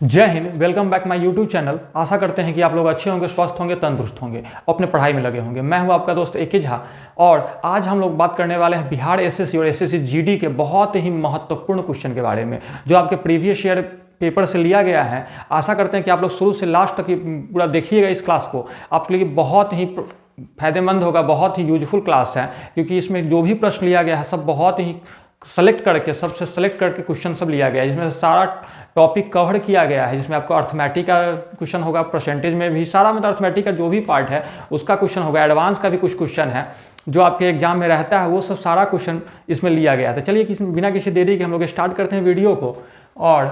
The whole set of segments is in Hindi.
जय Hind. Welcome back my YouTube channel. आशा करते हैं कि आप लोग अच्छे होंगे, स्वस्थ होंगे, तंदुरुस्त होंगे, अपने पढ़ाई में लगे होंगे। मैं हूं आपका दोस्त ए के झा और आज हम लोग बात करने वाले हैं बिहार एसएससी और एसएससी जीडी के बहुत ही महत्वपूर्ण क्वेश्चन के बारे में, जो आपके प्रीवियस ईयर पेपर से लिया गया है। आशा करते हैं कि आप लोग शुरू से लास्ट तक पूरा देखिएगा। इस क्लास को आपके लिए बहुत ही फायदेमंद होगा, बहुत ही यूजफुल क्लास है, क्योंकि इसमें जो भी प्रश्न लिया गया है सब बहुत ही सबसे सेलेक्ट करके क्वेश्चन सब लिया गया है, जिसमें सारा टॉपिक कवर किया गया है। जिसमें आपको अर्थमेटिक का क्वेश्चन होगा, परसेंटेज में भी सारा, मतलब अर्थमेटिक का जो भी पार्ट है उसका क्वेश्चन होगा, एडवांस का भी कुछ क्वेश्चन है जो आपके एग्जाम में रहता है, वो सब सारा क्वेश्चन इसमें लिया गया था। चलिए बिना किसी देरी के हम लोग स्टार्ट करते हैं वीडियो को। और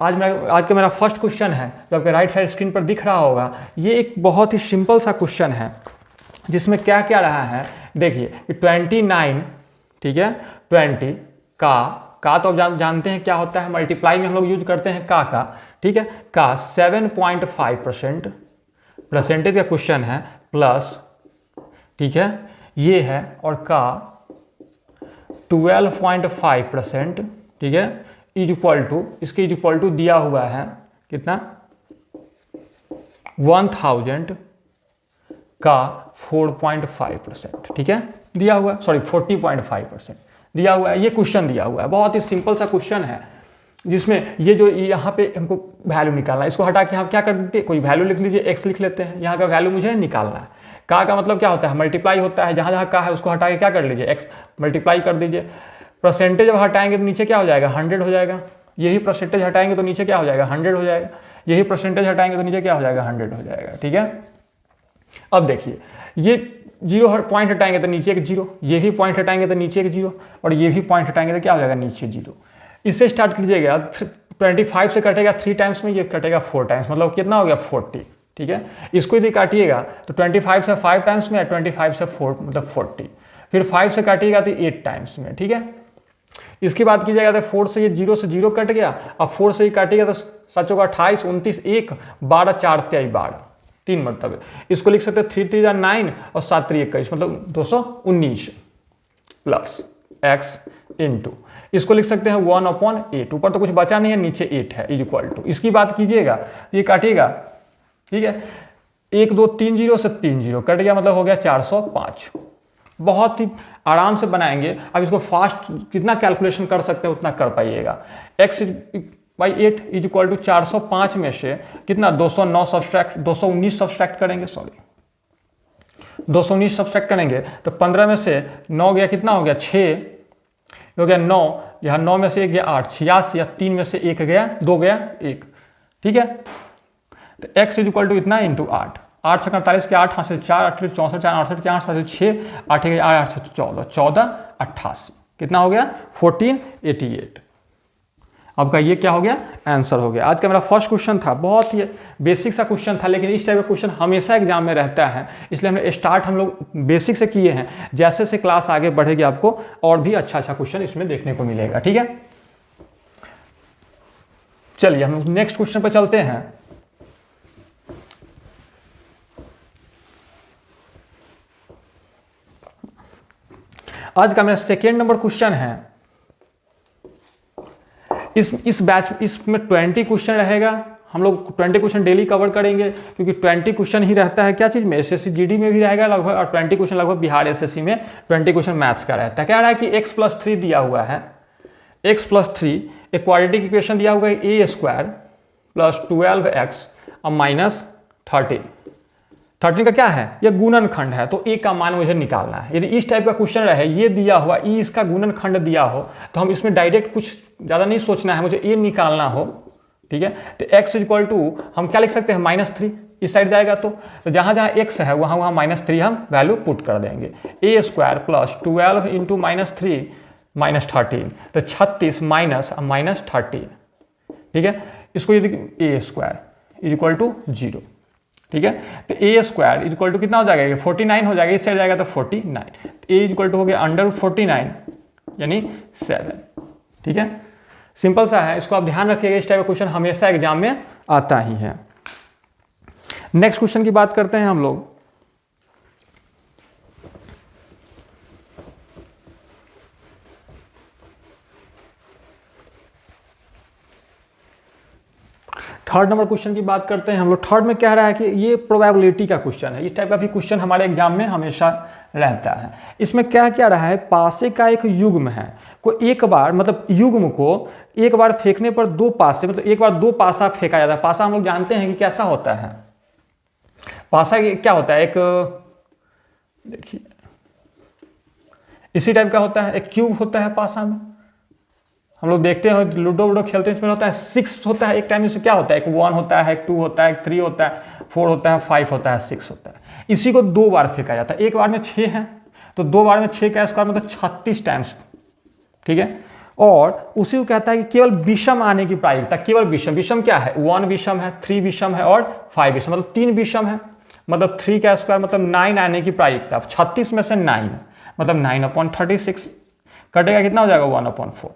आज का मेरा फर्स्ट क्वेश्चन है जो आपके राइट साइड स्क्रीन पर दिख रहा होगा। ये एक बहुत ही सिंपल सा क्वेश्चन है जिसमें क्या क्या रहा है। देखिए 29, ठीक है, 20 का तो आप जानते हैं क्या होता है, मल्टीप्लाई में हम लोग यूज करते हैं का, ठीक है, का 7.5% परसेंटेज का क्वेश्चन है, प्लस, ठीक है, ये है, और का 12.5%, ठीक है, इज इक्वल टू, इसके इज इक्वल टू दिया हुआ है कितना, 1000 का 4.5%, ठीक है, दिया हुआ है, सॉरी 40.5% दिया हुआ है। ये क्वेश्चन दिया हुआ है, बहुत ही सिंपल सा क्वेश्चन है, जिसमें ये जो यहाँ पे हमको वैल्यू निकालना है, इसको हटा के हम क्या कर देते हैं, कोई वैल्यू लिख लीजिए, एक्स लिख लेते हैं। यहाँ का वैल्यू मुझे निकालना है। का मतलब क्या होता है, मल्टीप्लाई होता है। जहाँ जहाँ का है उसको हटा के क्या कर लीजिए, एक्स मल्टीप्लाई कर दीजिए। परसेंटेज जब हटाएंगे तो नीचे क्या हो जाएगा, 100 हो जाएगा। यही परसेंटेज हटाएंगे तो नीचे क्या हो जाएगा, 100 हो जाएगा। यही परसेंटेज हटाएंगे तो नीचे क्या हो जाएगा, 100 हो जाएगा, ठीक है। अब देखिए, ये 0 पॉइंट हटाएंगे तो नीचे एक 0, ये भी पॉइंट हटाएंगे तो नीचे एक 0, और ये भी पॉइंट हटाएंगे तो क्या हो जाएगा, नीचे 0। इससे स्टार्ट कीजिएगा। 25 से कटेगा 3 टाइम्स में, ये कटेगा 4 टाइम्स, मतलब कितना हो गया, 40, ठीक है। इसको यदि काटिएगा तो 25 से 5 टाइम्स में, 25 से 4 मतलब 40, फिर 5 से काटिएगा तो 8 टाइम्स में, ठीक है। इसकी बात कीजिएगा तो 4 से ये 0 से 0 कट गया, अब 4 से ही काटिएगा तो 7 होगा 28, 29, 1, 12, 4 23, 12, 3 मरतबे। इसको लिख सकते हैं 3 3 9 और 7 3 21, मतलब 219 प्लस एक्स इंटू, इसको लिख सकते हैं 1/8। ऊपर तो कुछ बचा नहीं है, नीचे 8 है, इज इक्वल टू। इसकी बात कीजिएगा, ये काटिएगा, ठीक है, 1 2 3 0 से 3 0 कट गया, मतलब हो गया 405। बहुत ही आराम से बनाएंगे। अब इसको फास्ट जितना कैलकुलेशन कर सकते हैं उतना कर पाइएगा। x by 8 is equal to 405 में से कितना, 219 सब्सट्रैक्ट करेंगे, सॉरी 219 सब्सट्रैक्ट करेंगे तो 15 में से 9 गया, कितना हो गया, 6 हो गया, 9, यहाँ 9 में से 1 गया 8, 86, या 3 में से 1 गया, 2 गया 1, ठीक है। तो x इज इक्वल टू इतना इंटू 8, 8 से 48 के 8 हासिल 4, 8 64, 4 68 के 8 हासिल 6, 8 के 8 से 14, 14 88, कितना हो गया, 1488। आपका ये क्या हो गया, आंसर हो गया। आज का मेरा फर्स्ट क्वेश्चन था, बहुत ही बेसिक सा क्वेश्चन था, लेकिन इस टाइप का क्वेश्चन हमेशा एग्जाम में रहता है, इसलिए हमने स्टार्ट हम लोग बेसिक से किए हैं। जैसे से क्लास आगे बढ़ेगी आपको और भी अच्छा अच्छा क्वेश्चन इसमें देखने को मिलेगा, ठीक है। चलिए हम नेक्स्ट क्वेश्चन पर चलते हैं। आज का मेरा सेकेंड नंबर क्वेश्चन है। इस बैच इसमें 20 क्वेश्चन रहेगा। हम लोग 20 क्वेश्चन डेली कवर करेंगे, क्योंकि 20 क्वेश्चन ही रहता है क्या चीज़ में, एसएससी जीडी में भी रहेगा लगभग, और 20 क्वेश्चन लगभग बिहार एसएससी में 20 क्वेश्चन मैथ्स का रहता है। क्या रहा है कि x+3 दिया हुआ है, x+3 एक क्वाड्रेटिक इक्वेशन दिया हुआ है, a² प्लस 12x और माइनस 13 का क्या है, ये गुणनखंड है, तो a का मान मुझे निकालना है। यदि इस टाइप का क्वेश्चन रहे, ये दिया हुआ e इसका गुणनखंड दिया हो, तो हम इसमें डायरेक्ट कुछ ज़्यादा नहीं सोचना है, मुझे a निकालना हो, ठीक है। तो x इज इक्वल टू हम क्या लिख सकते हैं, -3, इस साइड जाएगा तो जहाँ जहाँ x है वहाँ वहाँ -3 हम वैल्यू पुट कर देंगे। a² प्लस 12 इंटू -3 -13, तो 36 माइनस -13, ठीक है। इसको यदि a² इज इक्वल टू 0, ठीक है, तो a² इज इक्वल टू कितना हो जाएगा, 49 हो जाएगा, इस साइड जाएगा तो 49, a इज इक्वल टू हो गया √49 यानी 7, ठीक है। सिंपल सा है, इसको आप ध्यान रखिएगा, इस टाइप का क्वेश्चन हमेशा एग्जाम में आता ही है। नेक्स्ट क्वेश्चन की बात करते हैं हम लोग। थर्ड नंबर क्वेश्चन की बात करते हैं हम लोग। थर्ड में कह रहा है कि ये प्रोबेबिलिटी का क्वेश्चन है। इस टाइप का भी क्वेश्चन हमारे एग्जाम में हमेशा रहता है। इसमें क्या क्या रहा है, पासे का एक युग्म है को एक बार, मतलब युग्म को एक बार फेंकने पर दो पासे, मतलब एक बार दो पासा फेंका जाता है। पासा हम लोग जानते हैं कि कैसा होता है। पासा क्या होता है, एक देखिए इसी टाइप का होता है, एक क्यूब होता है पासा में। हम लोग देखते हैं लूडो वूडो खेलते हैं, इसमें होता है 6 होता है एक टाइम। इसमें क्या होता है, एक 1 होता है, एक 2 होता है, एक 3 होता है, 4 होता है, 5 होता है, 6 होता है। इसी को 2 बार फेंका जाता है। एक बार में 6 है तो 2 बार में 6 का स्क्वायर मतलब 36 टाइम्स, ठीक है। और उसी को कहता है कि केवल विषम आने की प्रायिकता, केवल विषम। विषम क्या है, 1 विषम है, 3 विषम है और 5 विषम, मतलब 3 विषम है, मतलब 3 का स्क्वायर मतलब 9 आने की प्रायिकता। 36 में से 9 मतलब 9/36 कटेगा, कितना हो जाएगा 1/4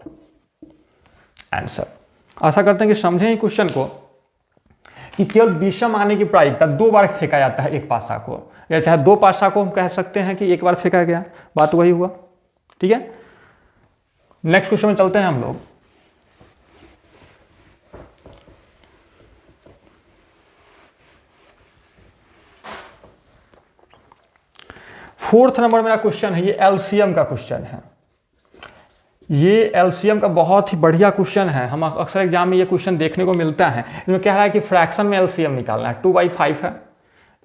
आंसर। आशा करते हैं कि समझें ही क्वेश्चन को कि केवल विषम आने की प्रायिकता 2 बार फेंका जाता है एक पासा को, या चाहे 2 पासा को हम कह सकते हैं कि एक बार फेंका गया, बात वही हुआ, ठीक है। नेक्स्ट क्वेश्चन में चलते हैं हम लोग। फोर्थ नंबर मेरा क्वेश्चन है, ये एलसीएम का क्वेश्चन है। ये एलसीएम का बहुत ही बढ़िया क्वेश्चन है। हम अक्सर एग्जाम में ये क्वेश्चन देखने को मिलता है। इसमें कह रहा है कि फ्रैक्शन में एलसीएम निकालना है। 2/5 है,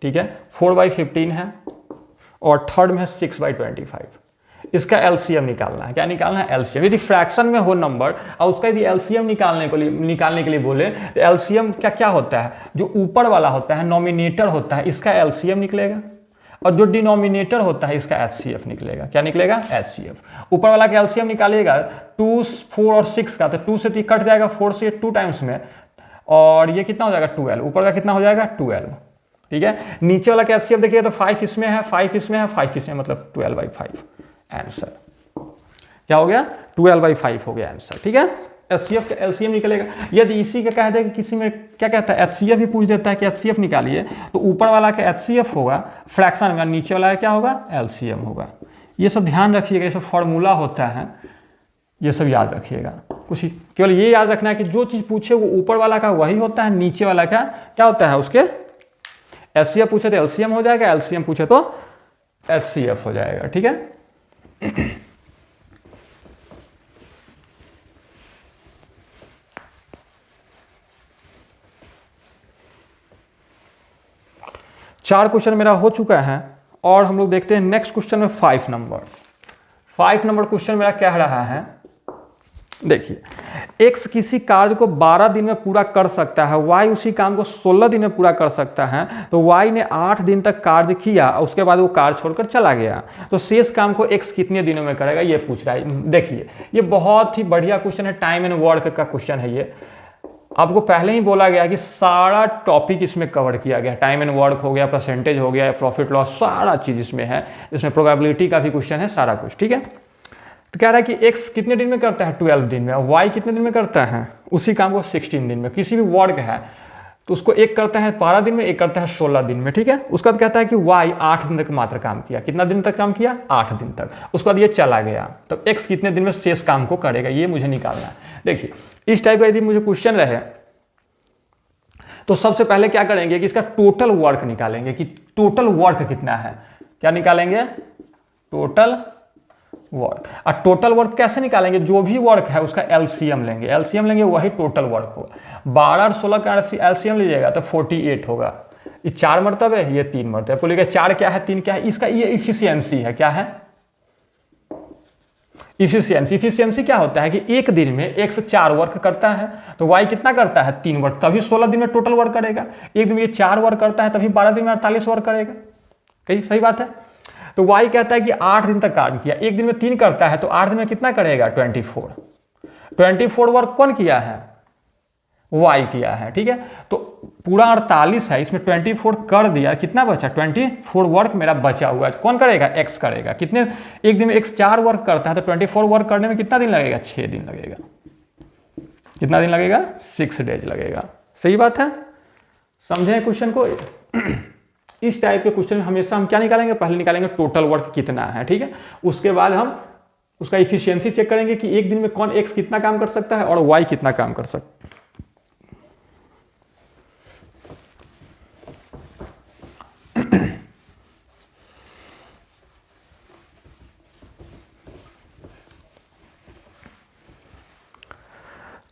ठीक है, 4/15 है और थर्ड में है 6/25। इसका एलसीएम निकालना है। क्या निकालना है, एलसीएम। यदि फ्रैक्शन में हो नंबर और उसका यदि एलसीएम निकालने के लिए बोले तो एलसीएम क्या क्या होता है, जो ऊपर वाला होता है नॉमिनेटर होता है, इसका एलसीएम निकलेगा, और जो डिनोमिनेटर होता है इसका एचसीएफ निकलेगा। क्या निकलेगा, एचसीएफ। ऊपर वाला का एलसीएम निकालिएगा 2, 4 और 6 का, तो 2 से 3 कट जाएगा, 4 से 2 टाइम्स में, और ये कितना हो जाएगा 12। ऊपर का कितना हो जाएगा 12, ठीक है। नीचे वाला का एचसीएफ देखिए तो 5 इसमें है, 5 इसमें है, 5 इसमें, मतलब 12/5 आंसर। क्या हो गया, 12/5 हो गया आंसर, ठीक है। एचसीएफ का एलसीएम निकलेगा। यदि इसी का कह दे कि किसी में क्या कहता है, एचसीएफ भी पूछ देता है कि एचसीएफ निकालिए, तो ऊपर वाला का एचसीएफ होगा फ्रैक्शन में, नीचे वाला क्या होगा, एलसीएम होगा। ये सब ध्यान रखिएगा, ये सब फॉर्मूला होता है, ये सब याद रखिएगा। कुछ केवल ये याद रखना है कि जो चीज़ पूछे वो ऊपर वाला का वही होता है, नीचे वाला का क्या होता है, उसके एचसीएफ पूछे तो एलसीएम हो जाएगा, एलसीएम पूछे तो एचसीएफ हो जाएगा, ठीक है। चार क्वेश्चन मेरा हो चुका है और हम लोग देखते हैं नेक्स्ट क्वेश्चन में 5 नंबर। 5 नंबर क्वेश्चन मेरा कह रहा है, देखिए, x किसी कार्य को 12 दिन में पूरा कर सकता है, y उसी काम को 16 दिन में पूरा कर सकता है, तो y ने 8 दिन तक कार्य किया, उसके बाद वो कार्य छोड़कर चला गया, तो शेष काम को x कितने दिनों में करेगा, ये पूछ रहा है। देखिए ये बहुत ही बढ़िया क्वेश्चन है, टाइम एंड वर्क का क्वेश्चन है। ये आपको पहले ही बोला गया कि सारा टॉपिक इसमें कवर किया गया, टाइम एंड वर्क हो गया, परसेंटेज हो गया, प्रॉफिट लॉस, सारा चीज इसमें है। इसमें प्रोबेबिलिटी का भी क्वेश्चन है, सारा कुछ, ठीक है। तो कह रहा है कि x कितने दिन में करता है, 12 दिन में, और y कितने दिन में करता है, उसी काम को 16 दिन में। किसी भी वर्क है तो उसको एक करता है 12 दिन में, एक करता है 16 दिन में, ठीक है। उसका कहता है कि y 8 दिन तक मात्र काम किया। कितना दिन तक काम किया, 8 दिन तक। उसके बाद ये चला गया, तो x कितने दिन में शेष काम को करेगा, ये मुझे निकालना है। देखिए इस टाइप का यदि मुझे क्वेश्चन रहे तो सबसे पहले क्या करेंगे कि इसका टोटल वर्क निकालेंगे, कि टोटल वर्क कितना है। क्या निकालेंगे, टोटल वर्क। और टोटल वर्क कैसे निकालेंगे, जो भी वर्क है उसका एलसीएम लेंगे, एलसीएम लेंगे वही टोटल वर्क होगा। 12 और 16 का एलसीएम लीजिएगा तो 48 होगा। ये 4 मरतबे, ये 3 मरतबे, बोलिएगा 4 क्या है, 3 क्या है, इसका ये इफिशियंसी है। क्या है, इफिशियंसी। इफिशियंसी क्या होता है कि एक दिन में x 4 वर्क करता है, तो y कितना करता है, 3 वर्क, तभी 16 दिन में टोटल वर्क करेगा। एक दिन में ये 4 वर्क करता है, तभी 12 दिन में 48 वर्क करेगा। कहीं सही बात है। तो y कहता है कि 8 दिन तक काम किया, एक दिन में 3 करता है, तो 8 दिन में कितना करेगा, 24 वर्क कौन किया है, y किया है, ठीक है। तो पूरा 48 है, इसमें 24 कर दिया, कितना बचा, 24 वर्क मेरा बचा हुआ है। कौन करेगा, x करेगा। कितने, एक दिन में x 4 वर्क करता है, तो 24 वर्क करने में कितना दिन लगेगा, 6 दिन लगेगा। कितना दिन लगेगा, 6 डेज लगेगा। सही बात है, समझे क्वेश्चन को। इस टाइप के क्वेश्चन में हमेशा हम क्या निकालेंगे, पहले निकालेंगे टोटल वर्क कितना है, ठीक है। उसके बाद हम उसका इफिशियंसी चेक करेंगे कि एक दिन में कौन x कितना काम कर सकता है और y कितना काम कर सकता है।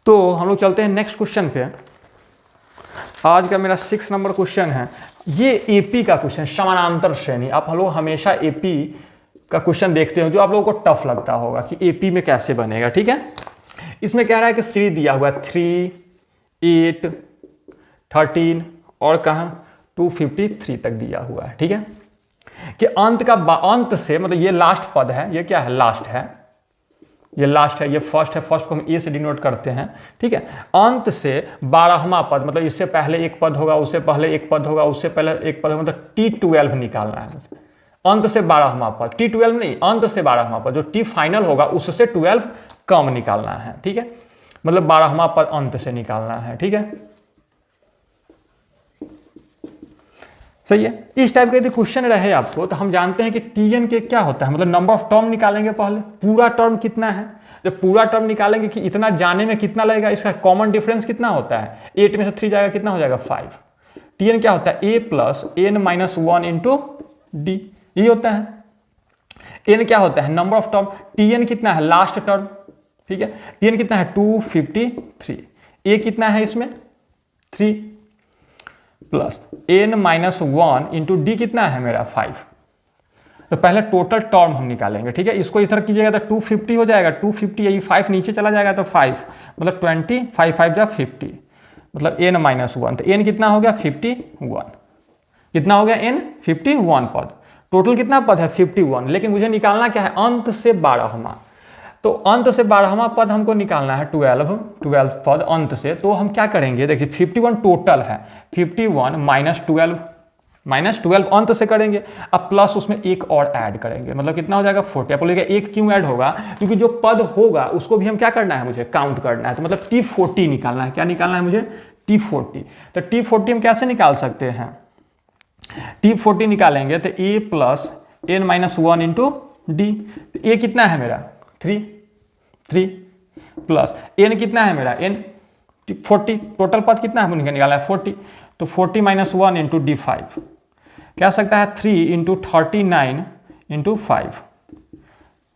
तो हम लोग चलते हैं नेक्स्ट क्वेश्चन पे। आज का मेरा 6 नंबर क्वेश्चन है, ये एपी का क्वेश्चन, समानांतर श्रेणी। आप लोग हमेशा एपी का क्वेश्चन देखते हो जो आप लोगों को टफ लगता होगा कि एपी में कैसे बनेगा, ठीक है। इसमें कह रहा है कि सीरीज दिया हुआ है 3, 8, 13 और कहाँ 253 तक दिया हुआ है, ठीक है। कि अंत से, मतलब ये लास्ट पद है, ये क्या है, लास्ट है, ये लास्ट है, ये फर्स्ट है, फर्स्ट को हम ए से डिनोट करते हैं, ठीक है। अंत से 12वां पद, मतलब इससे पहले एक पद होगा, उससे पहले एक पद होगा, उससे पहले एक पद होगा, मतलब T12 निकालना है। अंत से 12वां पद, T12 नहीं, अंत से 12वां पद, जो T फाइनल होगा उससे 12 कम निकालना है, ठीक है। मतलब 12वां पद अंत से निकालना है, ठीक है। सही है। इस टाइप का यदि क्वेश्चन रहे आपको, तो हम जानते हैं कि Tn के क्या होता है, मतलब नंबर ऑफ टर्म निकालेंगे पहले, पूरा टर्म कितना है। जब पूरा टर्म निकालेंगे कि इतना जाने में कितना लगेगा, इसका कॉमन डिफरेंस कितना होता है, 8 में से 3 जाएगा, कितना हो जाएगा 5। Tn क्या होता है, a plus n minus 1 into D, यही होता है। n क्या होता है, नंबर ऑफ टर्म। Tn कितना है, लास्ट टर्म, ठीक है। Tn कितना है 253, a कितना है इसमें 3 plus n minus 1 into D कितना है मेरा 5। तो पहले टोटल टर्म हम निकालेंगे, ठीक है। इसको इधर कीजिएगा तो 250 हो जाएगा, 250, यही 5 नीचे चला जाएगा तो 5, मतलब 20, 5 5 जा 50, मतलब n माइनस 1, तो n कितना हो गया 51, कितना हो गया n 51 पद। टोटल कितना पद है 51, लेकिन मुझे निकालना क्या है, अंत से 12वां। तो अंत से 12वां पद हमको निकालना है 12 पद अंत से। तो हम क्या करेंगे, देखिए 51 टोटल है, 51 माइनस 12 अंत से करेंगे, अब प्लस उसमें एक और ऐड करेंगे, मतलब कितना हो जाएगा 40। आप बोलेगा एक क्यों ऐड होगा, क्योंकि जो पद होगा उसको भी हम क्या करना है, मुझे काउंट करना है। तो मतलब T40 निकालना है, क्या निकालना है मुझे, T40। तो T40 हम कैसे निकाल सकते हैं, T40 निकालेंगे तो a plus n minus 1 into D. a कितना है मेरा 3 प्लस n कितना है मेरा n 40, टोटल पद कितना है मुझे निकालना है 40। तो 40 माइनस 1 इंटू डी 5 क्या सकता है 3 इंटू 39 इंटू 5,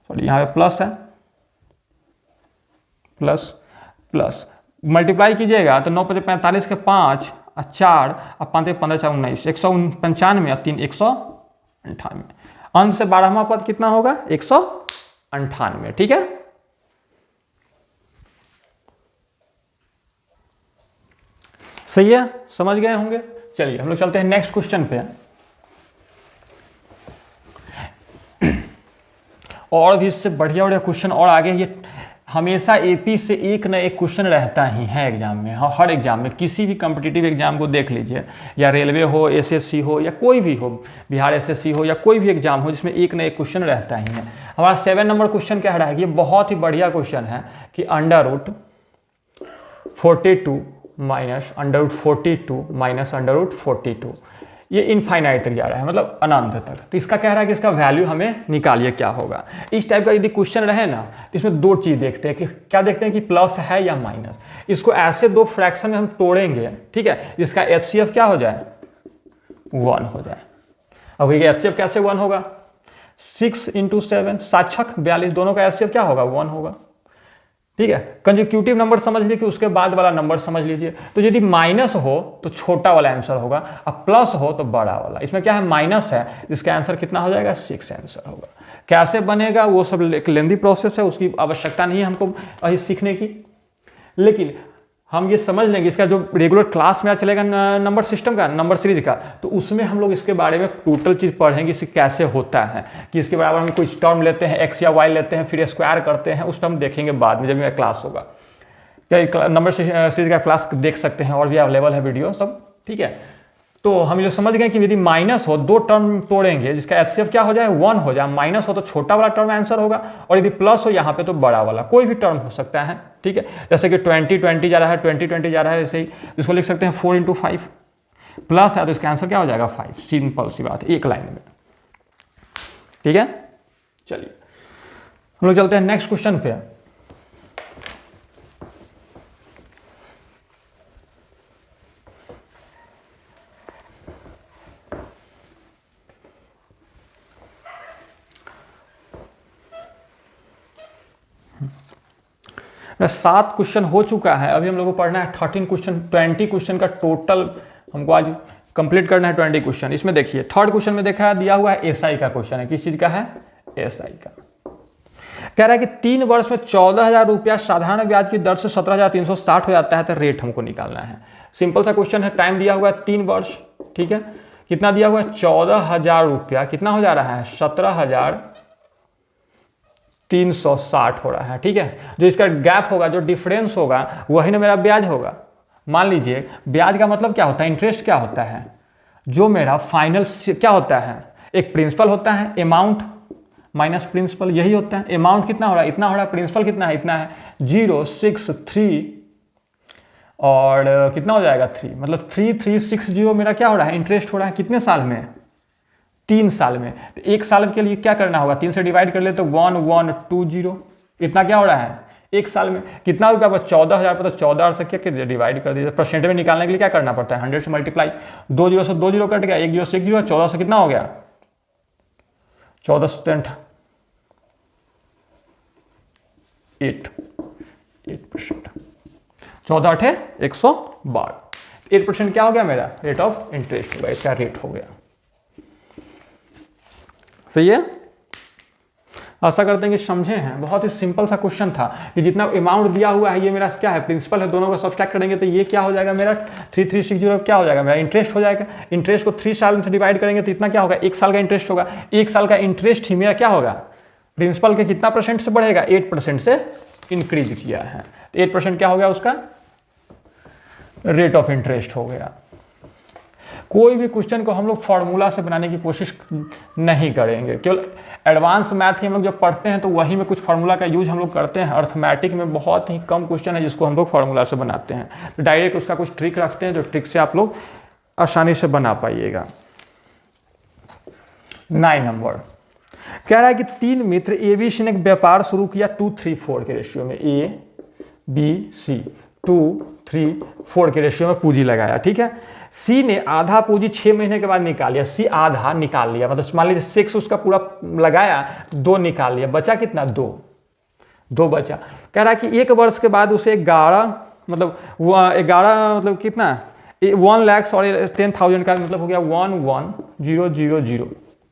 सॉरी यहाँ पे प्लस है, प्लस प्लस मल्टीप्लाई कीजिएगा तो 9 × 45 के 5 और 4 और 5 × 15 = 19, 195 और 3 198। अंत से 12वां पद कितना होगा 198, ठीक है। सही है, समझ गए होंगे। चलिए हम लोग चलते हैं नेक्स्ट क्वेश्चन पे। और भी इससे बढ़िया बढ़िया क्वेश्चन और आगे, ये हमेशा एपी से एक न एक क्वेश्चन रहता ही है एग्जाम में, हर एग्जाम में। किसी भी कॉम्पिटिटिव एग्जाम को देख लीजिए, या रेलवे हो, एसएससी हो, या कोई भी हो, बिहार एसएससी हो, या कोई भी एग्जाम हो, जिसमें एक न एक क्वेश्चन रहता ही है। हमारा 7 नंबर क्वेश्चन कह रहा है कि ये बहुत ही बढ़िया क्वेश्चन है कि √42 माइनस √42 माइनस √42, ये इनफाइनाइट तक जा रहा है, मतलब अनंत तक। तो इसका कह रहा है कि इसका वैल्यू हमें निकालिए क्या होगा। इस टाइप का यदि क्वेश्चन रहे ना, तो इसमें दो चीज़ देखते हैं कि क्या देखते हैं कि प्लस है या माइनस। इसको ऐसे दो फ्रैक्शन में हम तोड़ेंगे, ठीक है, जिसका HCF क्या हो जाए 1 हो जाए। अब HCF कैसे 1 होगा, 6 × 7 7 6 42, दोनों का HCF क्या होगा 1 होगा, ठीक है। कंसेक्यूटिव नंबर समझ लीजिए कि उसके बाद वाला नंबर समझ लीजिए। तो यदि माइनस हो तो छोटा वाला आंसर होगा, अब प्लस हो तो बड़ा वाला। इसमें क्या है माइनस है, इसका आंसर कितना हो जाएगा 6 आंसर होगा। कैसे बनेगा वो सब एक लेंदी प्रोसेस है, उसकी आवश्यकता नहीं है हमको अभी सीखने की। लेकिन हम ये समझ लेंगे, इसका जो रेगुलर क्लास में चलेगा नंबर सिस्टम का, नंबर सीरीज का, तो उसमें हम लोग इसके बारे में टोटल चीज़ पढ़ेंगे, इसे कैसे होता है, कि इसके बराबर हम कोई टर्म लेते हैं, x या y लेते हैं, फिर स्क्वायर करते हैं, उस टर्म देखेंगे बाद में जब मेरा क्लास होगा। तो नंबर सीरीज का क्लास देख सकते हैं, और भी अवेलेबल है वीडियो सब, ठीक है। तो हम ये समझ गए कि यदि माइनस हो, दो टर्म तोड़ेंगे, जिसका HCF क्या हो जाए 1 हो जाए। माइनस हो तो छोटा वाला टर्म आंसर होगा, और यदि प्लस हो यहाँ पे तो बड़ा वाला, कोई भी टर्म हो सकता है, ठीक है। जैसे कि 20 20 जा रहा है, 20 20 जा रहा है, ऐसे ही इसको लिख सकते हैं 4 × 5, प्लस है तो इसका आंसर क्या हो जाएगा 5। सिंपल सी बात है, एक लाइन में, ठीक है। चलिए हम लोग चलते हैं नेक्स्ट क्वेश्चन पे। मेरा 7 क्वेश्चन हो चुका है, अभी हम लोग को पढ़ना है 13 क्वेश्चन, 20 क्वेश्चन का टोटल हमको आज कंप्लीट करना है 20 क्वेश्चन। इसमें देखिए थर्ड क्वेश्चन में देखा है, दिया हुआ है एसआई का क्वेश्चन है, किस चीज का है, एसआई का। कह रहा है कि 3 वर्ष में 14,000 रुपया साधारण ब्याज की दर से 17,360 हो जाता है, तो रेट हमको निकालना है। सिंपल सा क्वेश्चन है, टाइम दिया हुआ है 3 वर्ष, ठीक है, कितना दिया हुआ है 14,000 रुपया, कितना हो जा रहा है 17,360 हो रहा है, ठीक है। जो इसका गैप होगा, जो डिफरेंस होगा, वही ना मेरा ब्याज होगा। मान लीजिए ब्याज का मतलब क्या होता है, इंटरेस्ट क्या होता है, जो मेरा फाइनल क्या होता है, एक प्रिंसिपल होता है, अमाउंट माइनस प्रिंसिपल, यही होता है। अमाउंट कितना हो रहा है, इतना हो रहा है, प्रिंसिपल कितना है, इतना है, 063 और कितना हो जाएगा 3, मतलब 3360 मेरा क्या हो रहा है, इंटरेस्ट हो रहा है। कितने साल में, 3 साल में। तो 1 साल के लिए क्या करना होगा, 3 से डिवाइड कर ले तो 1120, इतना क्या हो रहा है 1 साल में। कितना रुपया आपका 14,000 पर, तो 14 से क्या डिवाइड कर दीजिए। परसेंट में निकालने के लिए क्या करना पड़ता है, 100 से मल्टीप्लाई, 2 जीरो से 2 जीरो कट गया, 1 जीरो से 1 जीरो, 14 से कितना हो गया 14 से 8%, 14 8 112, 8% क्या हो गया मेरा रेट ऑफ इंटरेस्ट होगा, इसका रेट हो गया। सही है, आशा करते हैं कि समझे हैं। बहुत ही सिंपल सा क्वेश्चन था कि जितना अमाउंट दिया हुआ है, ये मेरा क्या है, प्रिंसिपल है, दोनों का सब्सट्रैक्ट करेंगे तो ये क्या हो जाएगा मेरा 3360, क्या हो जाएगा मेरा इंटरेस्ट हो जाएगा। इंटरेस्ट को 3 साल से डिवाइड करेंगे तो इतना क्या होगा, 1 साल का इंटरेस्ट होगा। 1 साल का इंटरेस्ट ही मेरा क्या होगा, प्रिंसिपल के कितना % से बढ़ेगा, 8% से इंक्रीज किया है, तो 8% क्या हो गया उसका रेट ऑफ इंटरेस्ट हो गया। कोई भी क्वेश्चन को हम लोग फॉर्मूला से बनाने की कोशिश नहीं करेंगे, केवल एडवांस मैथ ही हम लोग जब पढ़ते हैं तो वही में कुछ फार्मूला का यूज हम लोग करते हैं। अर्थमेटिक में बहुत ही कम क्वेश्चन है जिसको हम लोग फार्मूला से बनाते हैं, तो डायरेक्ट उसका कुछ ट्रिक रखते हैं जो ट्रिक से आप लोग आसानी से बना पाइएगा। 9 नंबर कह रहा है कि 3 मित्र ABC ने एक व्यापार शुरू किया 2:3:4 के रेशियो में, ABC 2:3:4 के रेशियो में पूंजी लगाया, ठीक है। सी ने आधा पूंजी 6 महीने के बाद निकाल लिया, सी आधा निकाल लिया, मतलब मान लीजिए 6 उसका पूरा लगाया तो 2 निकाल लिया, बचा कितना 2 बचा। कह रहा है कि 1 वर्ष के बाद उसे 11 मतलब कितना 1,10,000 का मतलब हो गया 11,000,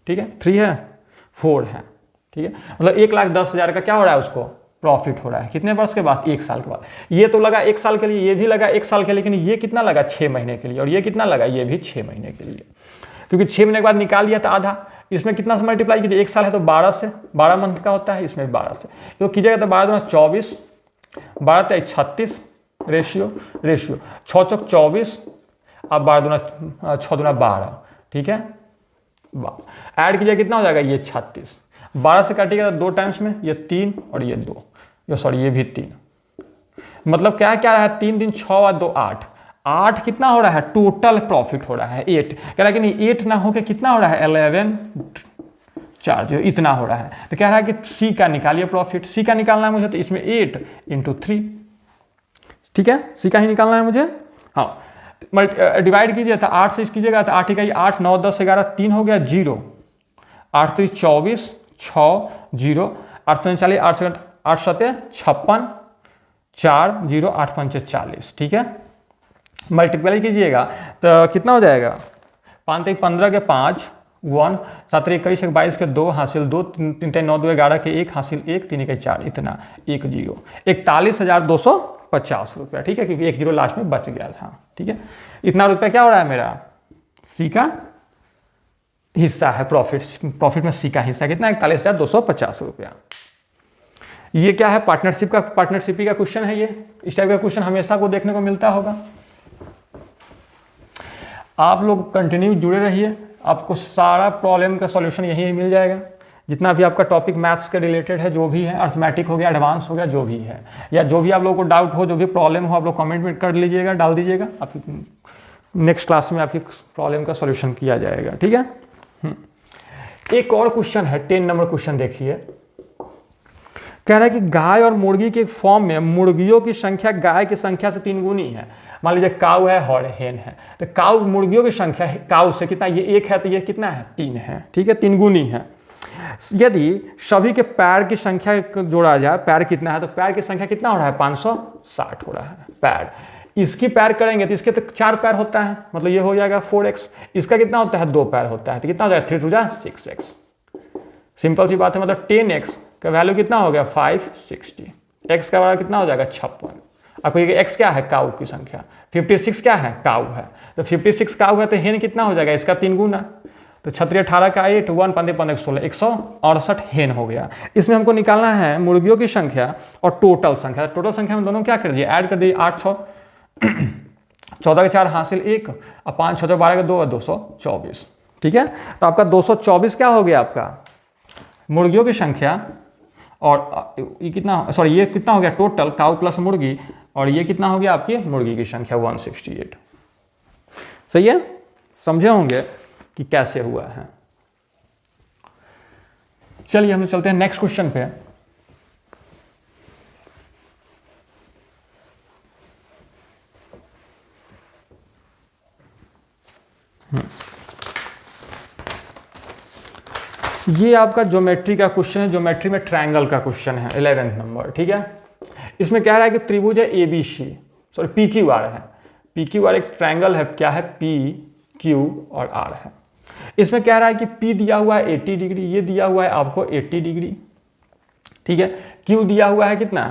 ठीक है, 3 है 4 है, ठीक है, मतलब 1,10,000 का क्या हो रहा है उसको प्रॉफिट हो रहा है। कितने वर्ष के बाद, 1 साल के बाद। ये तो लगा 1 साल के लिए, ये भी लगा 1 साल के लिए, लेकिन ये कितना लगा 6 महीने के लिए, और ये कितना लगा, ये भी 6 महीने के लिए, क्योंकि 6 महीने के बाद निकाल लिया था आधा। इसमें कितना से मल्टीप्लाई कीजिए, 1 साल है तो 12 से, 12 मंथ का होता है, इसमें 12 से तो कीजिएगा तो 12 दूना 24, 12 3 36 रेशियो 6 चौक 24, अब 12 दूना 6 दूना 12, ठीक है, ऐड कीजिए कितना हो जाएगा, ये 36, 12 से काटिएगा 2 टाइम्स में, ये 3 और ये 2, ये भी 3, मतलब क्या रहा है 3 दिन 6 और 2 8, 8 कितना हो रहा है टोटल प्रॉफिट हो रहा है 8, कह रहा है कि नहीं 8 ना होके कितना हो रहा है 11 चार्ज, इतना हो रहा है। तो कह रहा है कि सी का निकालिए प्रॉफिट, सी का निकालना है मुझे, तो इसमें 8 × 3, ठीक है, सी का ही निकालना है मुझे। हाँ, डिवाइड कीजिए तो 8 से कीजिएगा तो 8 इकाई 8 9 10 11 3 हो गया 0, 8 3 24 6 0, 8 5 40, 8 7 56, 4 0 8 5 40, ठीक है। मल्टीप्लाई कीजिएगा तो कितना हो जाएगा, 5 3 15 के 5 1, 7 3 21 22 के 2 हासिल 2, 3 3 9 2 11 के 1 हासिल 1, 3 1 4, इतना 1 0, 41,250 रुपया, ठीक है, क्योंकि 1 0 लास्ट में बच गया था, ठीक है। इतना रुपया क्या हो रहा है मेरा सी का हिस्सा है, प्रॉफिट में सी का हिस्सा कितना 41,250 रुपया। ये क्या है, पार्टनरशिप का क्वेश्चन है। ये इस टाइप का क्वेश्चन हमेशा को देखने को मिलता होगा। आप लोग कंटिन्यू जुड़े रहिए, आपको सारा प्रॉब्लम का सॉल्यूशन यहीं मिल जाएगा। जितना भी आपका टॉपिक मैथ्स के रिलेटेड है, जो भी है, अर्थमेटिक हो गया, एडवांस हो गया, जो भी है, या जो भी आप लोगों को डाउट हो, जो भी प्रॉब्लम हो, आप लोग कमेंट में कर लीजिएगा, डाल दीजिएगा, आपकी नेक्स्ट क्लास में आपकी प्रॉब्लम का सॉल्यूशन किया जाएगा, ठीक है। एक और क्वेश्चन है, 10 नंबर क्वेश्चन देखिए। कह रहा है कि गाय और मुर्गी के एक फॉर्म में मुर्गियों की संख्या गाय की संख्या से 3 गुनी है। मान लीजिए काऊ है और हेन है, तो काऊ मुर्गियों की संख्या काऊ से कितना, ये 1 है तो ये कितना है 3 है, ठीक है, 3 गुनी है। यदि सभी के पैर की संख्या को जोड़ा जाए, पैर कितना है, तो पैर की संख्या कितना हो रहा है, 560 हो रहा है पैर। इसकी पैर करेंगे तो इसके तो 4 पैर होता है, मतलब ये हो जाएगा 4x। इसका कितना होता है, 2 पैर होता है, तो कितना हो जाएगा 3 2 6x। सिंपल सी बात है, मतलब 10x का वैल्यू कितना हो गया 560। x का वैल्यू कितना हो जाएगा 56। आपको ये x क्या है, काऊ की संख्या। 56 क्या है, काऊ है। तो 56 काऊ है तो हेन कितना हो जाएगा, इसका 3 गुना। तो 36 18 का 8 1 5 5 16 168 हेन हो गया। इसमें हमको निकालना है मुर्गियों की संख्या और टोटल संख्या। टोटल संख्या में दोनों क्या कर दिए, ऐड कर दिए। 8 6 14 के 4 हासिल 1 और 5 6 12 के 2 224। ठीक है, तो आपका 224 क्या हो गया, आपका मुर्गियों की संख्या। और ये कितना, सॉरी ये कितना हो गया टोटल, काऊ प्लस मुर्गी, और ये कितना हो गया आपकी मुर्गी की संख्या 168। सही है, समझे होंगे कि कैसे हुआ है। चलिए हम चलते हैं नेक्स्ट क्वेश्चन पे। ये आपका ज्योमेट्री का क्वेश्चन है, ज्योमेट्री में ट्रायंगल का क्वेश्चन है, 11th नंबर। ठीक है, इसमें कह रहा है कि त्रिभुज है ABC, सॉरी PQR है। PQR एक ट्रायंगल है, क्या है, PQ और R है। इसमें कह रहा है कि P दिया हुआ है 80 डिग्री, ये दिया हुआ है आपको 80 डिग्री। ठीक है, Q दिया हुआ है कितना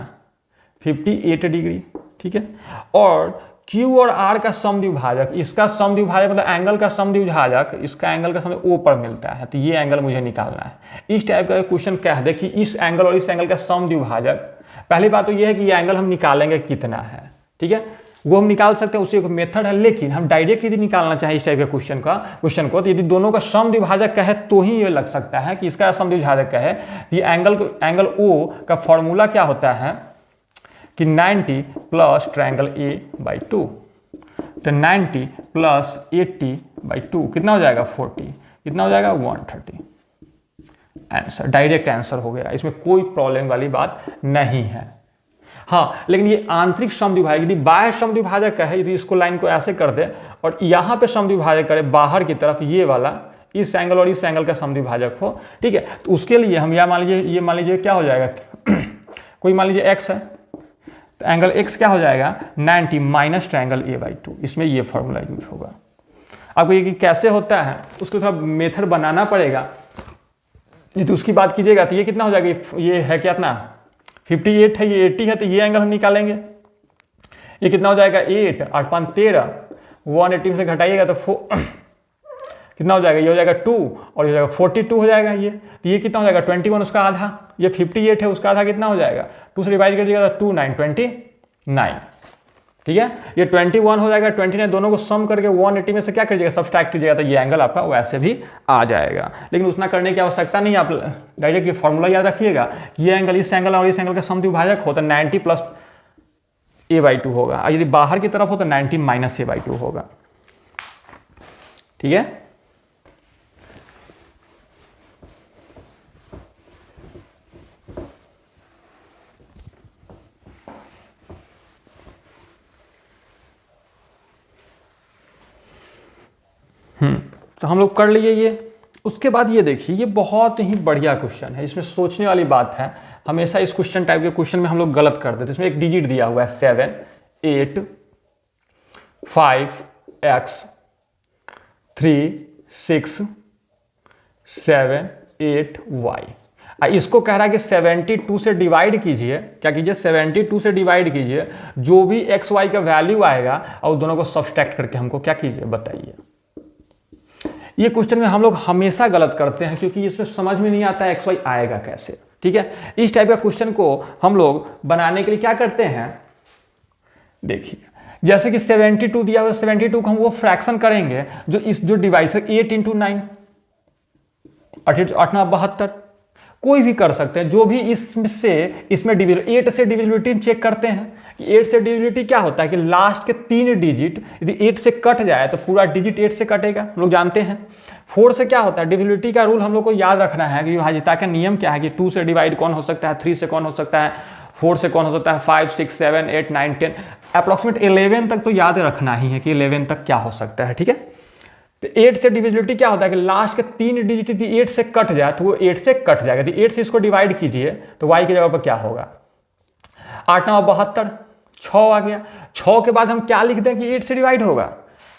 58 डिग्री। ठीक है, और Q और R का समद्विभाजक, इसका समद्विभाजक मतलब एंगल का समद्विभाजक, इसका एंगल का समद्विभाजक O पर मिलता है, तो ये एंगल मुझे निकालना है। इस टाइप का क्वेश्चन कह दे कि इस एंगल और इस एंगल का समद्विभाजक, पहली बात तो ये है कि ये एंगल हम निकालेंगे कितना है। ठीक है, वो हम निकाल सकते हैं, उससे एक मेथड है, लेकिन हम डायरेक्ट यदि निकालना चाहें इस टाइप के क्वेश्चन को, तो यदि दोनों का समद्विभाजक कहे तो ही ये लग सकता है कि इसका समद्विभाजक कहे। ये एंगल O का फॉर्मूला क्या होता है कि 90 प्लस ट्रायंगल A/2। तो 90 प्लस 80/2 कितना हो जाएगा 40, कितना हो जाएगा 130। आंसर, डायरेक्ट आंसर हो गया, इसमें कोई प्रॉब्लम वाली बात नहीं है। हाँ, लेकिन ये आंतरिक समद्विभाजक, यदि बाह्य समद्विभाजक है, यदि इसको लाइन को ऐसे कर दे और यहाँ पे समद्विभाजक करे बाहर की तरफ, ये वाला इस एंगल और इस एंगल का समद्विभाजक हो, ठीक है, तो उसके लिए हम मान लीजिए क्या हो जाएगा कोई मान लीजिए x है, तो एंगल x क्या हो जाएगा 90 माइनस ट्रायंगल A/2। इसमें ये फॉर्मूला यूज होगा। आपको ये कि कैसे होता है उसको थोड़ा मेथड बनाना पड़ेगा। ये तो उसकी बात कीजिएगा तो ये कितना हो जाएगा, ये है क्या इतना 58 है, ये 80 है, तो ये एंगल हम निकालेंगे। ये कितना हो जाएगा 8 8 5 13, 180 से घटाइएगा तो कितना हो जाएगा, ये हो जाएगा 2 और ये हो जाएगा 42 हो जाएगा। ये कितना हो जाएगा 21, उसका आधा, ये 58 है, उसका आधा कितना हो जाएगा 2 से डिवाइड कर दीजिएगा तो 2 9 29। ठीक है, ये 21 हो जाएगा, 29 दोनों को सम करके 180 में से क्या करिएगा सब्सट्रैक्ट कीजिएगा, तो ये एंगल आपका वैसे भी आ जाएगा। लेकिन उतना करने की आवश्यकता नहीं, आप डायरेक्ट ये फॉर्मूला याद रखिएगा, ये एंगल इस एंगल और इस एंगल का समद्विभाजक हो तो 90 प्लस A/2 होगा, यदि बाहर की तरफ हो तो 90 माइनस A/2 होगा। ठीक है, तो हम लोग कर लिए ये। उसके बाद ये देखिए, ये बहुत ही बढ़िया क्वेश्चन है, इसमें सोचने वाली बात है। हमेशा इस क्वेश्चन टाइप के क्वेश्चन में हम लोग गलत कर देते। इसमें एक डिजिट दिया हुआ है 7 8 5 x 3 6 7 8 y। इसको कह रहा है कि 72 से डिवाइड कीजिए, क्या कीजिए 72 से डिवाइड कीजिए, जो भी एक्स वाई का वैल्यू आएगा और दोनों को सब्सट्रैक्ट करके हमको क्या कीजिए बताइए। ये क्वेश्चन में हम लोग हमेशा गलत करते हैं क्योंकि इसमें समझ में नहीं आता है एक्स वाई आएगा कैसे। ठीक है, इस टाइप का क्वेश्चन को हम लोग बनाने के लिए क्या करते हैं, देखिए जैसे कि 72 दिया हुआ, 72 को हम वो फ्रैक्शन करेंगे जो डिवाइड से 8 × 9 8 9 72, कोई भी कर सकते हैं, जो भी इसमें डिविजिबिलिटी 8 से डिविजिबिलिटी चेक करते हैं कि 8 से डिविजिबिलिटी क्या होता है कि लास्ट के 3 डिजिट यदि 8 से कट जाए तो पूरा डिजिट 8 से कटेगा, हम लोग जानते हैं। 4 से क्या होता है, डिविजिबिलिटी का रूल हम लोग को याद रखना है कि विभाज्यता का नियम क्या है कि 2 से डिवाइड कौन हो सकता है, 3 से कौन हो सकता है, 4 से कौन हो सकता है, 5 6 7 8 9 10 अप्रॉक्सीमेट 11 तक तो याद रखना ही है कि 11 तक क्या हो सकता है। ठीक है, तो 8 से डिविजिबिलिटी क्या होता है कि लास्ट के 3 डिजिट यदि 8 से कट जाए तो वो 8 से कट जाएगा। यदि 8 से इसको डिवाइड कीजिए तो y की जगह पर क्या होगा, 8 9 72, 6 आ गया। 6 के बाद हम क्या लिख दें कि 8 से डिवाइड होगा,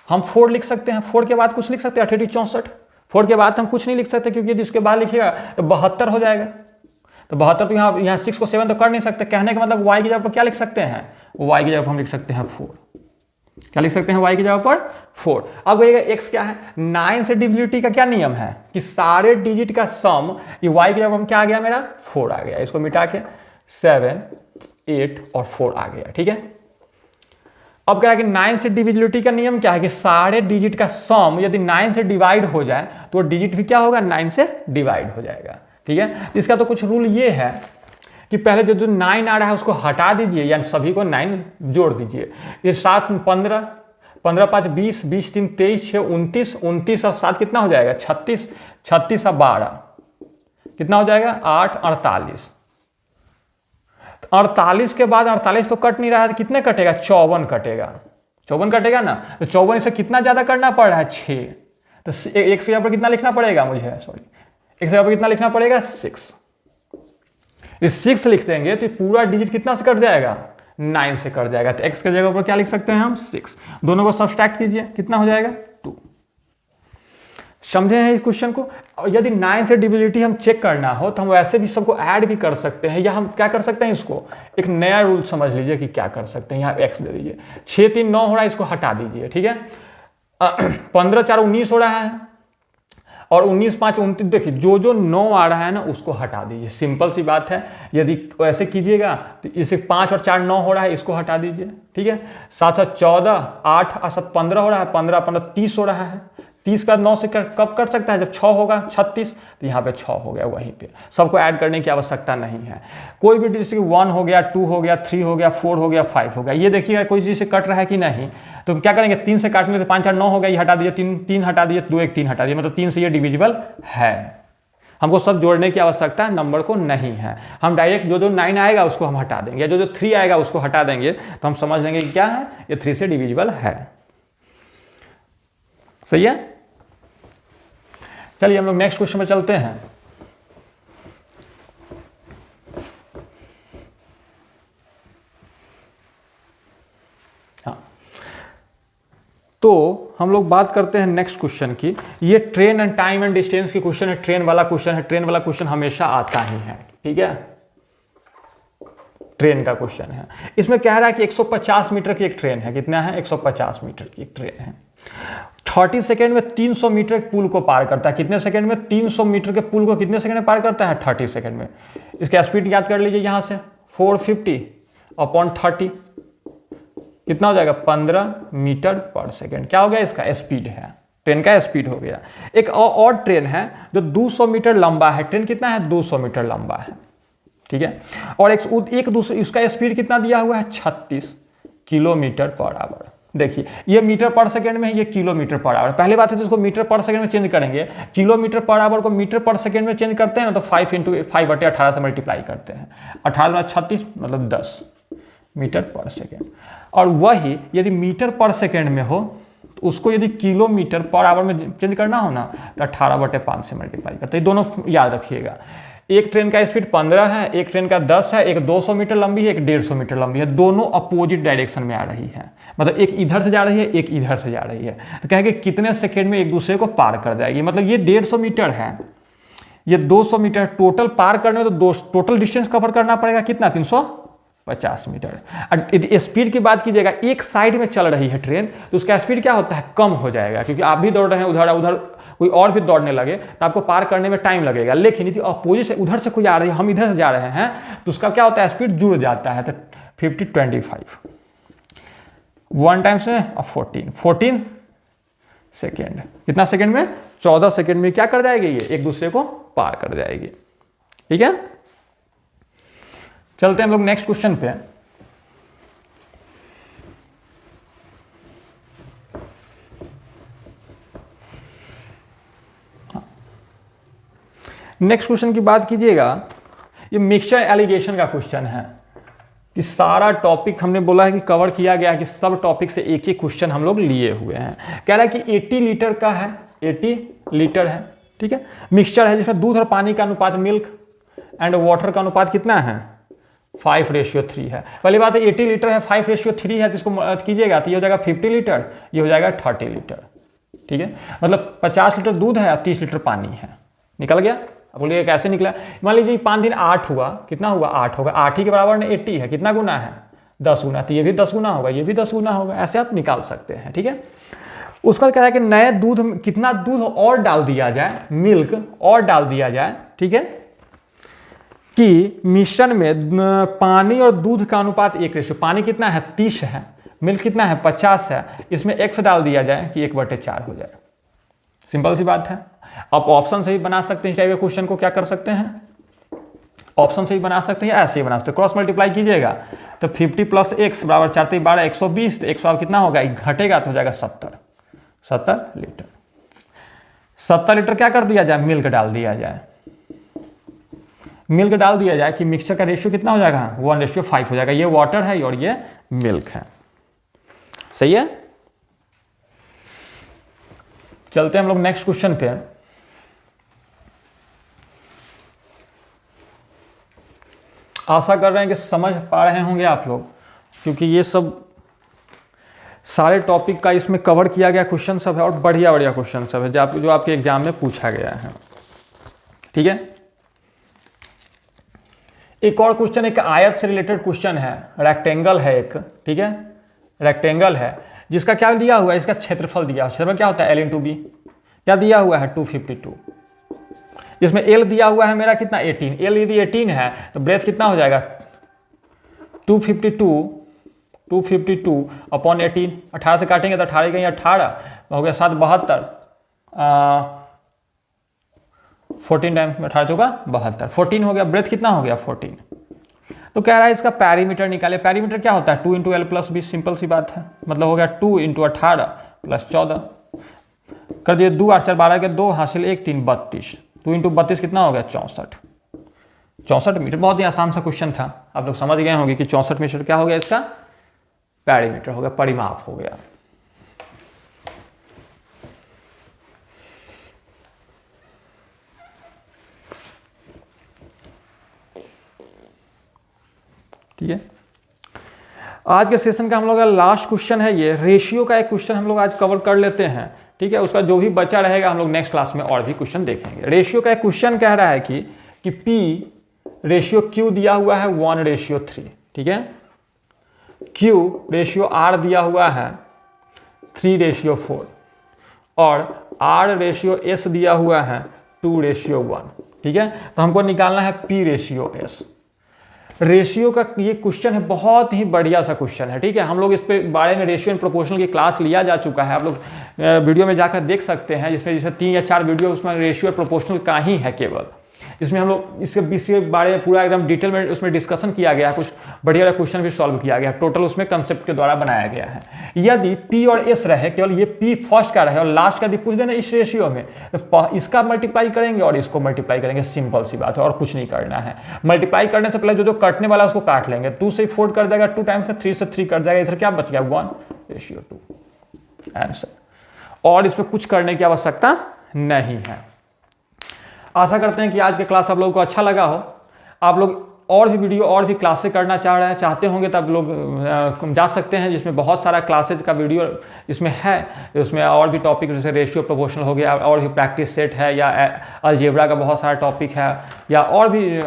हम 4 लिख सकते हैं। 4 के बाद कुछ लिख सकते हैं, 88 64। 4 के बाद हम कुछ नहीं लिख सकते क्योंकि जिसके बाद लिखिएगा तो 72 हो जाएगा। तो 72 तो यहाँ 6 को 7 तो कर नहीं सकते। कहने का मतलब y की जगह पर क्या लिख सकते हैं, y की जगह पर हम लिख सकते हैं 4। क्या लिख सकते हैं y की जगह पर 4। अब कहिएगा x क्या है, 9 से डिविजिबिलिटी का क्या नियम है कि सारे डिजिट का सम, ये y की जगह पर हम क्या आ गया मेरा 4 आ गया। इसको मिटा के 7 8 और 4 आ गया। ठीक है, अब क्या है कि 9 से डिविजिबिलिटी का नियम क्या है कि सारे डिजिट का सम यदि 9 से डिवाइड हो जाए तो डिजिट भी क्या होगा, 9 से डिवाइड हो जाएगा। ठीक है, इसका तो कुछ रूल ये है कि पहले जो 9 आ रहा है उसको हटा दीजिए, यानी सभी को 9 जोड़ दीजिए। ये 7 15, 15 5 20, 20 3 23, 6 29, 29 और 7 कितना हो जाएगा 36, 36 और 12 कितना हो जाएगा 8 48। 48 के बाद 48 तो कट नहीं रहा है तो कितने कटेगा, 54 कटेगा। 54 कटेगा ना, तो 54 से कितना ज्यादा करना पड़ रहा है 6। तो एक से यहाँ पर कितना लिखना पड़ेगा मुझे, सॉरी एक से यहाँ पर कितना लिखना पड़ेगा 6। इस 6 लिख देंगे तो पूरा डिजिट कितना से कट जाएगा, 9 से कट जाएगा। तो x के जगह पर क्या लिख सकते हैं हम 6। दोनों को सब्सट्रैक्ट कीजिए, कितना हो जाएगा 2। समझे हैं इस क्वेश्चन को। और यदि 9 से डिविजिबिलिटी हम चेक करना हो तो हम वैसे भी सबको ऐड भी कर सकते हैं, या हम क्या कर सकते हैं, इसको एक नया रूल समझ लीजिए कि क्या कर सकते हैं। यहाँ x दे दीजिए, 6 3 9 हो रहा है, इसको हटा दीजिए। ठीक है, 15 4 19 हो रहा है और 19 5 29। देखिए जो 9 आ रहा है ना उसको हटा दीजिए, सिंपल सी बात है। यदि ऐसे कीजिएगा तो इसे 5 और 4 9 हो रहा है, इसको हटा दीजिए। ठीक है, 7 7 14, 8 और 7 15 हो रहा है, 15 15 30 हो रहा है। 30 का 9 से कब कर सकता है, जब 6 होगा 36। तो यहाँ पे 6 हो गया, वहीं पे सबको ऐड करने की आवश्यकता नहीं है। कोई भी जैसे 1 हो गया, 2 हो गया, 3 हो गया, 4 हो गया, 5 हो गया, ये देखिएगा कोई चीज़ से कट रहा है कि नहीं। तो क्या करेंगे, 3 से काटने तो 5 4 9 हो गया, ये हटा दिए, 3 हटा दिए, 2 1 3 हटा दिए, मतलब 3 से ये डिविजिबल है। हमको सब जोड़ने की आवश्यकता नंबर को नहीं है। हम डायरेक्ट जो 9 आएगा उसको हम हटा देंगे, या जो 3 आएगा उसको हटा देंगे, तो हम समझ लेंगे कि क्या है, ये 3 से डिविजिबल है। सही है, चलिए हम लोग नेक्स्ट क्वेश्चन में चलते हैं। हाँ, तो हम लोग बात करते हैं नेक्स्ट क्वेश्चन की। ये train and time and distance की क्वेश्चन है, ट्रेन वाला क्वेश्चन है। ट्रेन वाला क्वेश्चन हमेशा आता ही है। ठीक है, ट्रेन का क्वेश्चन है। इसमें कह रहा है कि 150 मीटर की एक ट्रेन है। कितना है, 150 मीटर की एक ट्रेन है। 30 सेकेंड में 300 मीटर के पुल को पार करता है। कितने सेकेंड में, 300 मीटर के पुल को कितने सेकेंड में पार करता है, 30 सेकेंड में। इसका स्पीड याद कर लीजिए यहाँ से, 450 अपॉन 30 कितना हो जाएगा, 15 मीटर पर सेकेंड। क्या हो गया, इसका स्पीड है, ट्रेन का स्पीड हो गया। एक और ट्रेन है जो 200 मीटर लंबा है। ट्रेन कितना है, 200 मीटर लंबा है। ठीक है, और एक दूसरे इसका स्पीड कितना दिया हुआ है, 36 किलोमीटर पर आवर। देखिए ये मीटर पर सेकंड में है, ये किलोमीटर पर आवर। पहले बात है तो इसको मीटर पर सेकंड में चेंज करेंगे। किलोमीटर पर आवर को मीटर पर सेकंड में चेंज करते हैं ना, तो 5 × 5/18 से मल्टीप्लाई करते हैं। 18 36 मतलब 10 मीटर पर सेकेंड। और वही यदि मीटर पर सेकेंड में हो तो उसको यदि किलोमीटर पर आवर में चेंज करना हो ना, तो 18/5 से मल्टीप्लाई करते हैं। दोनों याद रखिएगा। एक ट्रेन का स्पीड 15 है, एक ट्रेन का 10 है, एक 200 मीटर लंबी है, एक 150 मीटर लंबी है। दोनों अपोजिट डायरेक्शन में आ रही है, मतलब एक इधर से जा रही है, एक इधर से जा रही है। तो कहेंगे कितने सेकेंड में एक दूसरे को पार कर जाएगी। मतलब ये 150 मीटर है, ये 200 मीटर। टोटल पार करने में तो टोटल डिस्टेंस कवर करना पड़ेगा कितना, 350 मीटर। स्पीड की बात कीजिएगा, एक साइड में चल रही है ट्रेन तो उसका स्पीड क्या होता है, कम हो जाएगा, क्योंकि आप भी दौड़ रहे हैं उधर, उधर कोई और भी दौड़ने लगे तो आपको पार करने में टाइम लगेगा। लेकिन यदि अपोजिट से उधर से कोई आ रही है, हम इधर से जा रहे हैं, तो उसका क्या होता है, स्पीड जुड़ जाता है। तो 50-25 1 टाइम्स में 14 सेकेंड। कितना सेकेंड में, 14 सेकेंड में क्या कर जाएगी, ये एक दूसरे को पार कर जाएगी। ठीक है, चलते हैं हम लोग नेक्स्ट क्वेश्चन पे। नेक्स्ट क्वेश्चन की बात कीजिएगा, ये मिक्सचर एलिगेशन का क्वेश्चन है। कि सारा टॉपिक हमने बोला है कि कवर किया गया है, कि सब टॉपिक से एक ही क्वेश्चन हम लोग लिए हुए हैं। कह रहा है कि 80 लीटर का है, 80 लीटर है, ठीक है, मिक्सचर है जिसमें दूध और पानी का अनुपात, मिल्क एंड वाटर का अनुपात कितना है, 5:3 है। पहली बात है 80 लीटर है, 5:3 है, तो इसको कीजिएगा तो ये हो जाएगा 50 लीटर, ये हो जाएगा 30 लीटर, ठीक है। मतलब 50 लीटर दूध है और 30 लीटर पानी है। निकल गया। अब बोलिए कैसे निकला। मान लीजिए 5 दिन 8 हुआ, कितना हुआ, 8 होगा, 8 ही के बराबर में 80 है, कितना गुना है, 10 गुना, तो ये भी 10 गुना होगा, ये भी 10 गुना होगा, ऐसे आप निकाल सकते हैं, ठीक है। उसके बाद कह रहा है कि नए दूध में कितना दूध और डाल दिया जाए, मिल्क और डाल दिया जाए, ठीक है, कि मिश्रण में पानी और दूध का अनुपात 1:, पानी कितना है 30 है, मिल्क कितना है 50 है, इसमें x डाल दिया जाए कि 1/4 हो जाए। सिंपल सी बात है। आप ऑप्शन से ही बना सकते हैं, इस टाइप के क्वेश्चन को क्या कर सकते हैं, ऑप्शन से ही बना सकते हैं, ऐसे ही बना सकते हैं। क्रॉस मल्टीप्लाई कीजिएगा तो 50 + x = 4 × 12 120, तो x कितना होगा, घटेगा तो हो जाएगा 70 लीटर। 70 लीटर क्या कर दिया जाए, मिल्क डाल दिया जाए, मिल्क डाल दिया जाए कि मिक्सचर का रेशियो कितना हो जाएगा, 1:5 हो जाएगा। ये वाटर है और ये मिल्क है, सही है। चलते हैं हम लोग नेक्स्ट क्वेश्चन पे। आशा कर रहे हैं कि समझ पा रहे होंगे आप लोग, क्योंकि ये सब सारे टॉपिक का इसमें कवर किया गया क्वेश्चन सब है, और बढ़िया बढ़िया क्वेश्चन सब है जो आपके एग्जाम में पूछा गया है, ठीक है। एक और क्वेश्चन, एक आयत से रिलेटेड क्वेश्चन है, रेक्टेंगल है एक, ठीक है, रेक्टेंगल है जिसका क्या दिया हुआ है, इसका क्षेत्रफल दिया हुआ है। क्षेत्रफल क्या होता है, L × B, क्या दिया हुआ है 252, जिसमें L दिया हुआ है मेरा कितना 18, L यदि 18 है तो ब्रेथ कितना हो जाएगा 252 अपॉन 18, 18 से काटेंगे तो 18 कहीं 18 हो गया 7 72, 14 टाइम 18 चौका 72, 14 हो गया, ब्रेथ कितना हो गया 14। तो कह रहा है इसका पैरीमीटर निकाले। पैरीमीटर क्या होता है 2 × L + B, सिंपल सी बात है, मतलब हो गया 2 × 18 + 14 कर दिए, 2 8 4 12 के 2 हासिल 1 3 32, 2 × 32 कितना हो गया 64 मीटर। बहुत ही आसान सा क्वेश्चन था, आप लोग समझ गए होंगे कि 64 मीटर क्या हो गया, इसका पैरीमीटर हो गया, परिमाप हो गया। ठीक है, आज के सेशन का हम लोग का लास्ट क्वेश्चन है ये, रेशियो का एक क्वेश्चन हम लोग आज कवर कर लेते हैं, ठीक है। उसका जो भी बचा रहेगा हम लोग नेक्स्ट क्लास में और भी क्वेश्चन देखेंगे। रेशियो का एक क्वेश्चन कह रहा है कि P/Q दिया हुआ है 1:3, ठीक है, Q/R दिया हुआ है 3:4 और R/S दिया हुआ है 2:1, ठीक है। तो हमको निकालना है P/S। रेशियो का ये क्वेश्चन है, बहुत ही बढ़िया सा क्वेश्चन है, ठीक है। हम लोग इस पे बारे में रेशियो एंड प्रोपोर्शनल की क्लास लिया जा चुका है, आप लोग वीडियो में जाकर देख सकते हैं, जिसमें जैसे 3 या 4 वीडियो उसमें रेशियो और प्रोपोर्शनल का ही है केवल, जिसमें हम लोग इसके बारे में पूरा एकदम डिटेल में उसमें डिस्कशन किया गया है, कुछ बढ़िया क्वेश्चन भी सॉल्व किया गया है, टोटल उसमें कंसेप्ट के द्वारा बनाया गया है। यदि P और S रहे, केवल ये P फर्स्ट का रहे और लास्ट का यदि पूछ देना इस रेशियो में, तो इसका मल्टीप्लाई करेंगे और इसको मल्टीप्लाई करेंगे, सिंपल सी बात है, और कुछ नहीं करना है। मल्टीप्लाई करने से पहले जो कटने वाला है उसको काट लेंगे, 2 से 4 कर देगा 2 टाइम्स में, 3 से 3 कर जाएगा, इधर क्या बच गया 1:2 आंसर। और इसमें कुछ करने की आवश्यकता नहीं है। आशा करते हैं कि आज के क्लास आप लोगों को अच्छा लगा हो। आप लोग और भी वीडियो और भी क्लासेस करना चाहते होंगे तो आप लोग जा सकते हैं, जिसमें बहुत सारा क्लासेज का वीडियो इसमें है, उसमें और भी टॉपिक जैसे रेशियो प्रोपोर्शनल हो गया, और भी प्रैक्टिस सेट है, या अलजेब्रा का बहुत सारा टॉपिक है, या और भी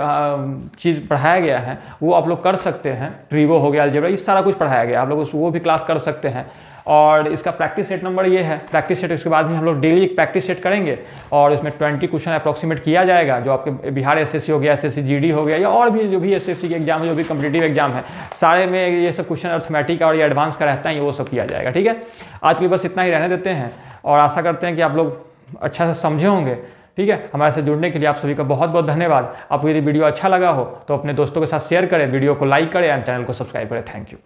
चीज़ पढ़ाया गया है, वो आप लोग कर सकते हैं। ट्रिगो हो गया, अलजेब्रा, इस सारा कुछ पढ़ाया गया, आप लोग वो भी क्लास कर सकते हैं। और इसका प्रैक्टिस सेट नंबर ये है, प्रैक्टिस सेट इसके बाद भी हम लोग डेली एक प्रैक्टिस सेट करेंगे, और इसमें 20 क्वेश्चन अप्रॉक्सीमेट किया जाएगा, जो आपके बिहार एसएससी हो गया, एसएससी जीडी हो गया, या और भी जो भी एसएससी के एग्जाम है, जो भी कॉम्पिटिटिव एग्जाम है, सारे में ये सब क्वेश्चन अर्थमेटिक और ये एडवांस का रहता है, वो सब किया जाएगा, ठीक है। आज के लिए बस इतना ही रहने देते हैं, और आशा करते हैं कि आप लोग अच्छा से समझे होंगे, ठीक है। हमारे साथ जुड़ने के लिए आप सभी का बहुत बहुत धन्यवाद। आपको यदि वीडियो अच्छा लगा हो तो अपने दोस्तों के साथ शेयर करें, वीडियो को लाइक करें एंड चैनल को सब्सक्राइब करें। Thank you.